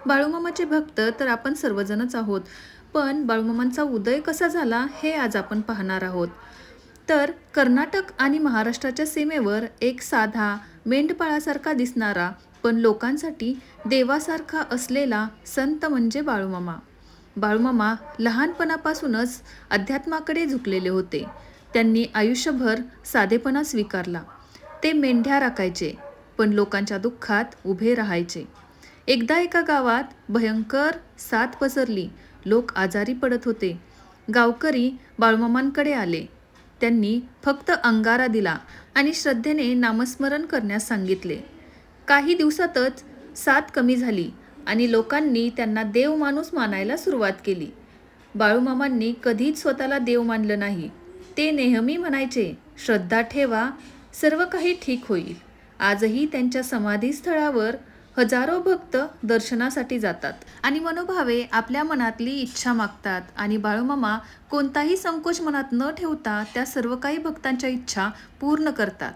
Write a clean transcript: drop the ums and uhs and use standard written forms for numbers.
बाळूमामाचे भक्त तर आपण सर्वजणच आहोत, पण बाळूमामांचा उदय कसा झाला हे आज आपण पाहणार आहोत. तर कर्नाटक आणि महाराष्ट्राच्या सीमेवर एक साधा मेंढपाळासारखा दिसणारा पण लोकांसाठी देवासारखा असलेला संत म्हणजे बाळूमामा. बाळूमामा लहानपणापासूनच अध्यात्माकडे झुकलेले होते. त्यांनी आयुष्यभर साधेपणा स्वीकारला. ते मेंढ्या राखायचे, पण लोकांच्या दुःखात उभे राहायचे. एकदा एका गावात भयंकर साथ पसरली. लोक आजारी पडत होते. गावकरी बाळूमामांकडे आले. त्यांनी फक्त अंगारा दिला आणि श्रद्धेने नामस्मरण करण्यास सांगितले. काही दिवसातच साथ कमी झाली आणि लोकांनी त्यांना देव माणूस मानायला सुरुवात केली. बाळूमामांनी कधीच स्वतःला देव मानलं नाही. ते नेहमी म्हणायचे, श्रद्धा ठेवा, सर्व काही ठीक होईल. आजही त्यांच्या समाधीस्थळावर हजारो भक्त दर्शनासाठी जातात आणि मनोभावे आपल्या मनातली इच्छा मागतात आणि बाळूमामा कोणताही संकोच मनात न ठेवता त्या सर्व काही भक्तांच्या इच्छा पूर्ण करतात.